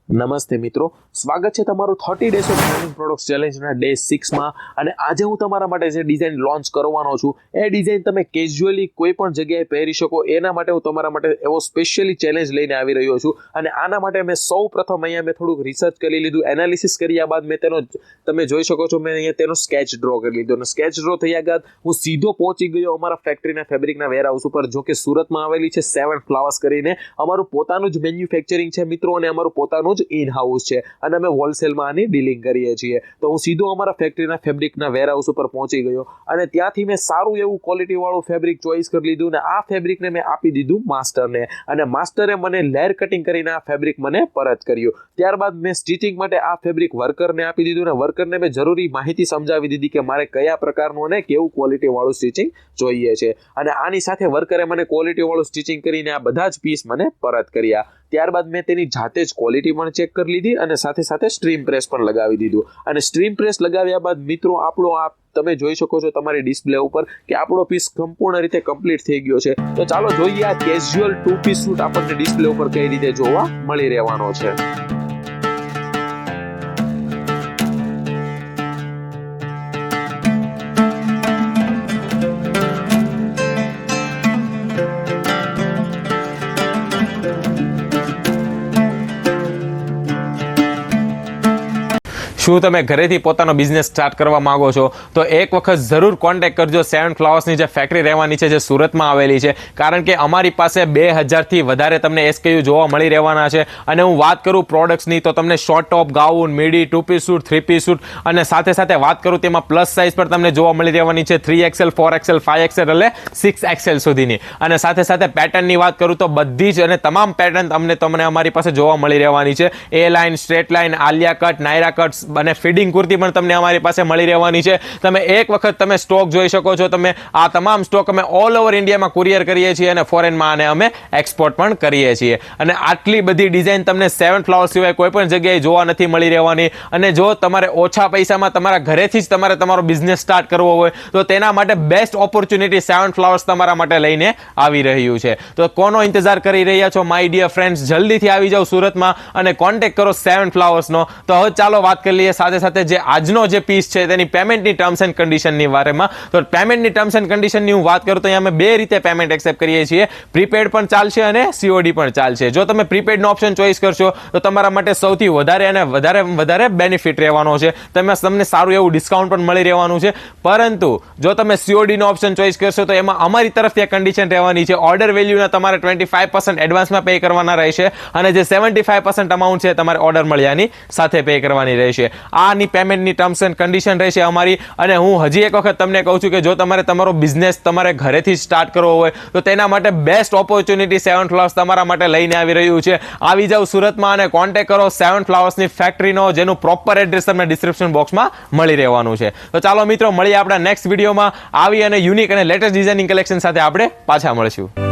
નમસ્તે મિત્રો, સ્વાગત છે તમારું 30 ડેઝ ઓફ લર્નિંગ પ્રોડક્ટ્સ ચેલેન્જના ડે 6માં. અને આજે હું તમારા માટે જે ડિઝાઇન લોન્ચ કરવાનો છું એ ડિઝાઇન તમે કેઝ્યુઅલી કોઈ પણ જગ્યાએ પહેરી શકો એના માટે હું તમારા માટે એવો સ્પેશિયલી ચેલેન્જ લઈને આવી રહ્યો છું. અને આના માટે મેં સૌ પ્રથમ અહીંયા મેં થોડુંક રિસર્ચ કરી લીધું, એનાલિસિસ કર્યા બાદ મેં તેનો તમે જોઈ શકો છો મેં અહીંયા તેનો સ્કેચ ડ્રો કરી લીધો. અને સ્કેચ ડ્રો થયા બાદ હું સીધો પહોંચી ગયો અમારા ફેક્ટરીના ફેબ્રિકના વેરહાઉસ ઉપર, જો કે સુરતમાં આવેલી છે 7 ફ્લાવર્સ કરીને. અમારું પોતાનું જ મેન્યુફેક્ચરિંગ છે મિત્રો, અને અમારું પોતાનું ઇન હાઉસ છે, અને અમે હોલસેલમાં આની ડીલિંગ કરીએ છીએ. તો હું સીધો અમારા ફેક્ટરીના ફેબ્રિકના વેરહાઉસ ઉપર પહોંચી ગયો, અને ત્યાંથી મેં સારું એવું ક્વોલિટી વાળું ફેબ્રિક ચોઈસ કરી લીધું, અને આ ફેબ્રિકને મેં આપી દીધું માસ્ટરને, અને માસ્ટરે મને લેયર કટિંગ કરીને આ ફેબ્રિક મને પરત કર્યું. ત્યારબાદ મેં સ્ટિચિંગ માટે આ ફેબ્રિક વર્કરને આપી દીધું, અને વર્કરને મેં જરૂરી માહિતી સમજાવી દીધી કે મારે કયા પ્રકારનું અને કેવું ક્વોલિટી વાળું સ્ટિચિંગ જોઈએ છે. અને આની સાથે વર્કરે મને ક્વોલિટી વાળું સ્ટિચિંગ કરીને આ બધા જ પીસ મને પરત કર્યા. ત્યારબાદ મેં તેની જાતે જ ક્વોલિટી પણ ચેક કરી લીધી, અને સાથે સાથે સ્ટ્રીમ પ્રેસ પણ લગાવી દીધું. અને સ્ટ્રીમ પ્રેસ લગાવ્યા બાદ મિત્રો આપણો આ તમે જોઈ શકો છો તમારી ડિસ્પ્લે ઉપર કે આપણો પીસ સંપૂર્ણ રીતે કમ્પ્લીટ થઈ ગયો છે. તો ચાલો જોઈએ આ કેઝ્યુઅલ 2 પીસ સૂટ આપણને ડિસ્પ્લે ઉપર કઈ રીતે જોવા મળી રહેવાનો છે. શું તમે ઘરેથી પોતાનો બિઝનેસ સ્ટાર્ટ કરવા માંગો છો તો એક વખત જરૂર કોન્ટેક્ટ કરજો 7 ફ્લાવર્સની જે ફેક્ટરી રહેવાની છે જે સુરતમાં આવેલી છે, કારણ કે અમારી પાસે 2000થી વધારે તમને SKU જોવા મળી રહેવાના છે. અને હું વાત કરું પ્રોડક્ટ્સની તો તમને short top, gown, midi, 2 piece suit, 3 piece suit, અને સાથે સાથે વાત કરું તેમાં પ્લસ સાઇઝ પર તમને જોવા મળી રહેવાની છે 3XL, 4XL, 5XL એટલે 6XL સુધીની. અને સાથે સાથે પેટર્નની વાત કરું તો બધી જ અને તમામ પેટર્ન તમને અમારી પાસે જોવા મળી રહેવાની છે. A line, straight line, Alia cut, Naira cut અને ફિડિંગ કુર્તી પણ તમને અમારી પાસે મળી રહેવાની છે. તમે એક વખત તમે સ્ટોક જોઈ શકો છો. તમે આ તમામ સ્ટોક અમે ઓલ ઓવર ઇન્ડિયામાં કુરિયર કરીએ છીએ, અને ફોરેનમાં આને અમે એક્સપોર્ટ પણ કરીએ છીએ. અને આટલી બધી ડિઝાઇન તમને 7 ફ્લાવર્સ સિવાય કોઈ પણ જગ્યાએ જોવા નથી મળી રહેવાની. અને જો તમારે ઓછા પૈસામાં તમારા ઘરેથી જ તમારો બિઝનેસ સ્ટાર્ટ કરવો હોય તો તેના માટે બેસ્ટ ઓપોર્ચ્યુનિટી 7 ફ્લાવર્સ તમારા માટે લઈને આવી રહ્યું છે. તો કોનો ઇંતજાર કરી રહ્યા છો માય ડિયર ફ્રેન્ડ્સ? જલ્દીથી આવી જાઓ સુરતમાં અને કોન્ટેક્ટ કરો 7 ફ્લાવર્સનો. તો હવે ચાલો વાત કરી લઈએ સાથે સાથે જે આજનો જે પીસ છે તેની પેમેન્ટની ટર્મ્સ એન્ડ કન્ડિશનની બારેમાં. તો પેમેન્ટની ટર્મ્સ એન્ડ કન્ડિશનની હું વાત કરું તો અહીંયા અમે 2 રીતે પેમેન્ટ એક્સેપ્ટ કરીએ છીએ. પ્રીપેડ પણ ચાલશે અને COD પણ ચાલશે. જો તમે પ્રીપેડનો ઓપ્શન ચોઈસ કરશો તો તમારા માટે સૌથી વધારે અને વધારે બેનિફિટ રહેવાનો છે. તમને સારું એવું ડિસ્કાઉન્ટ પણ મળી રહેવાનું છે. પરંતુ જો તમે COD નો ઓપ્શન ચોઈસ કરશો તો એમાં અમારી તરફથી કન્ડિશન રહેવાની છે. ઓર્ડર વેલ્યુના તમારે 25% એડવાન્સમાં પે કરવાના રહેશે, અને જે 75% અમાઉન્ટ છે તમારે ઓર્ડર મળ્યાની સાથે પે કરવાની રહેશે. આની પેમેન્ટની ટર્મ્સ એન્ડ કન્ડિશન રહેશે અમારી. અને હું હજી એક વખત તમને કહું છું કે જો તમારે તમારો બિઝનેસ તમારે ઘરેથી સ્ટાર્ટ કરવો હોય તો તેના માટે બેસ્ટ ઓપોર્ચ્યુનિટી 7 ફ્લાવર્સ તમારા માટે લઈને આવી રહ્યું છે. આવી જાવ સુરતમાં અને કોન્ટેક્ટ કરો 7 ફ્લાવર્સની ફેક્ટરીનો, જેનું પ્રોપર એડ્રેસ તમને ડિસ્ક્રિપ્શન બોક્સમાં મળી રહેવાનું છે. તો ચાલો મિત્રો, મળીએ આપણા નેક્સ્ટ વિડીયોમાં આવી અને યુનિક અને લેટેસ્ટ ડિઝાઇનિંગ કલેક્શન સાથે આપણે પાછા મળીશું.